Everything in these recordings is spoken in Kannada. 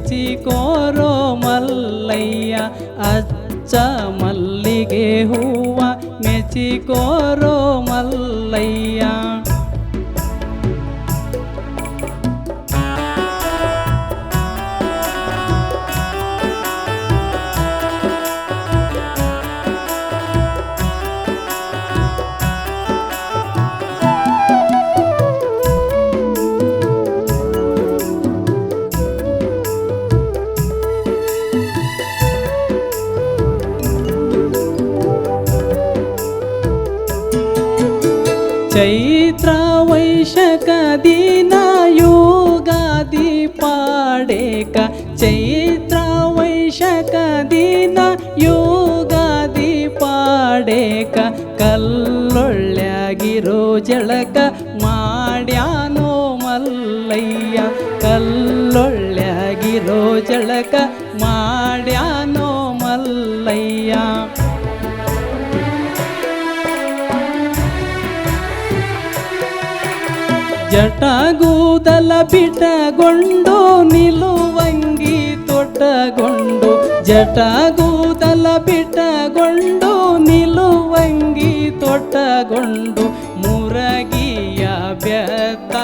ಮೆಚ್ಚಿಕೋರೋ ಮಲ್ಲಯ್ಯ ಅಚ್ಚ ಮಲ್ಲಿಗೆ ಹೂವ ಮೆಚ್ಚಿಕೋರೋ ಮಲ್ಲಯ್ಯ. ಚೈತ್ರ ವೈಶಾಖ ದಿನ ಯುಗಾದಿ ಪಾಡೇಕ ಚೈತ್ರ ವೈಶಾಖ ದಿನ ಯುಗಾದಿ ಪಾಡೇಕ ಕಲ್ಲೊಳ್ಳ್ಯಾಗಿರೋ ಜಳಕ ಮಾಡ್ಯಾನೋ ಮಲ್ಲಯ್ಯ ಕಲ್ಲೊಳ್ಳ್ಯಾಗಿರೋ ಜಳಕ ಮಾಡ್ಯಾನೋ ಮಲ್ಲಯ್ಯ. ಜಟಗೂದಲ ಬಿಟಗೊಂಡು ನಿಲುವಂಗಿ ತೊಟ್ಟಗೊಂಡು ಜಟಗೂದಲ ಬಿಟಗೊಂಡು ನಿಲುವಂಗಿ ತೊಟ್ಟಗೊಂಡು ಮುರಗಿಯ ಬೆತ್ತ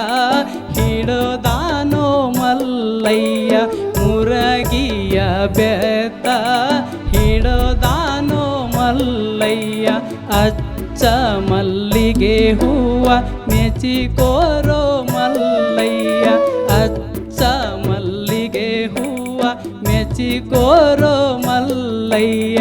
ಹಿಡದಾನೋ ಮಲ್ಲಯ್ಯ ಮುರಗಿಯ ಬೆತ್ತ ಹಿಡದಾನೋ ಮಲ್ಲಯ್ಯ. ಅಚ್ಚ ಮಲ್ಲಿಗೆ ಹೂವ ಮೆಚ್ಚಿಕೋರೋ ಮಲ್ಲಯ್ಯ ಅಚ್ಚ ಮಲ್ಲಿಗೆ ಹೂವ ಮೆಚ್ಚಿಕೋರೋ ಮಲ್ಲಯ್ಯ.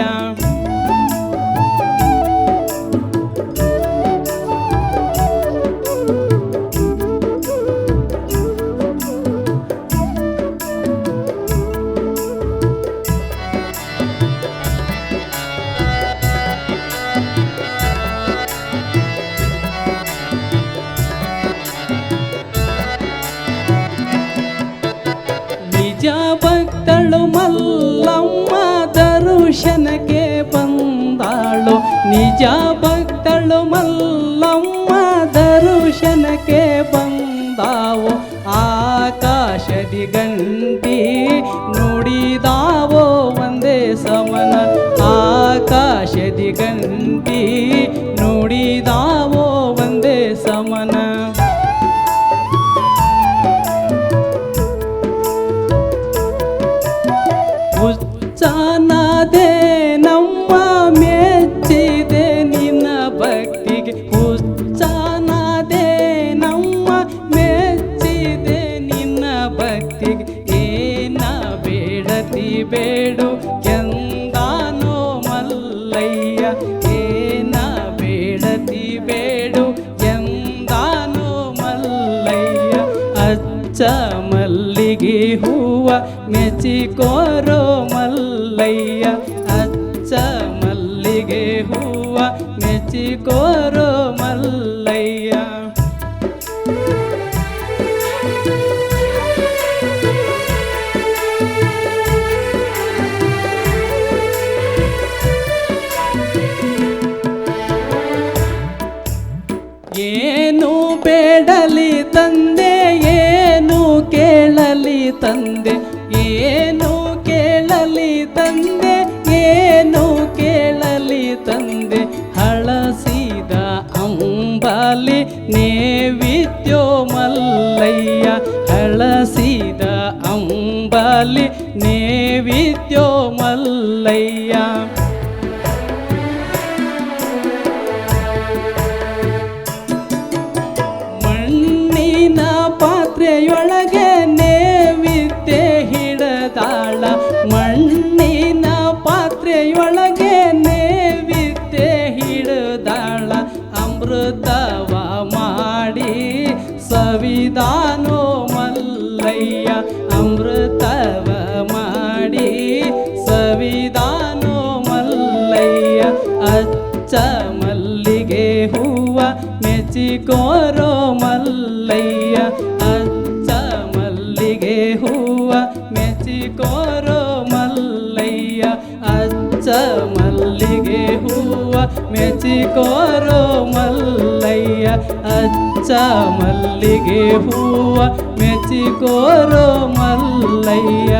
ನಿಜ ಭಕ್ತಳು ಮಲ್ಲಮ್ಮ ದರುಶನಕ್ಕೆ ಬಂದಾಳು ನಿಜ ಭಕ್ತಳು ಮಲ್ಲಮ್ಮ ದರುಶನಕ್ಕೆ ಬಂದಾವು ಆಕಾಶದಿ ಗಂಟಿ ನುಡಿದಾವೋ ಒಂದೇ ಸಮನ ಆಕಾಶದಿ ಗಂಟಿ ನುಡಿದಾವೋ ಒಂದೇ ಸಮನ. ಹುಚ್ಚನಾದೆ ನಮ್ಮ ಮೆಚ್ಚಿದೆ ನಿನ್ನ ಭಕ್ತಿಗೆ ಹುಚ್ಚನಾದೆ ನಮ್ಮ ಮೆಚ್ಚಿದೆ ನಿನ್ನ ಭಕ್ತಿಗೆ ಏನ ಬೇಡತಿ ಬೇಡು ಎಂದಾನೋ ಮಲ್ಲಯ್ಯ ಏನ ಬೇಡತಿ ಬೇಡು ಎಂದಾನೋ ಮಲ್ಲಯ್ಯ. ಅಚ್ಚ ಮಲ್ಲಿಗೆ ಹೂವ ಮೆಚ್ಚಿಕೋರೋ ಮಲ್ಲಯ್ಯ ಅಚ್ಚ ಮಲ್ಲಿಗೆ ಹೂವ ಮೆಚ್ಚಿಕೋರೋ ಮಲ್ಲಯ್ಯ. ಏನು ಬೇಡಲಿ ತಂದೆ ಏನು ಕೇಳಲಿ ತಂದೆ ಏನು ಕೇಳಲಿ ತಂದೆ ಏನು ಕೇಳಲಿ ತಂದೆ ಹಳಸಿದ ಅಂಬಲಿ ನೇವಿದ್ಯೋ ಮಲ್ಲಯ್ಯ ಹಳಸಿದ ಅಂಬಲಿ ನೇವಿದ್ಯೋ ಮಲ್ಲಯ್ಯ. ಮಣ್ಣಿನ ಪಾತ್ರೆಯೊಳಗೆ ನೇವಿದ್ಯೆ ಹಿಡದಾಳ ಮಣ್ಣಿನ ಪಾತ್ರೆಯೊಳಗೆ ನೇವಿದ್ಯೆ ಹಿಡದಾಳ ಅಮೃತವ ಮಾಡಿ ಸವಿದಾನೋ ಮಲ್ಲಯ್ಯ ಅಮೃತವ ಮಾಡಿ ಸವಿದಾನೋ ಮಲ್ಲಯ್ಯ. ಅಚ್ಚ ಮಲ್ಲಿಗೆ ಹೂವ ಮೆಚ್ಚಿಕೋರೋ ಮಲ್ಲಯ್ಯ ಅಚ್ಚ ಮಲ್ಲಿಗೆ ಹೂವ ಮೆಚ್ಚಿಕೋರೋ ಮಲ್ಲಯ್ಯ ಅಚ್ಚ ಮಲ್ಲಿಗೆ ಹೂವ ಮೆಚ್ಚಿಕೋರೋ ಮಲ್ಲಯ್ಯ ಅಚ್ಚ ಮಲ್ಲಿಗೆ ಹೂವ ಮೆಚ್ಚಿಕೋರೋ ಮಲ್ಲಯ್ಯ.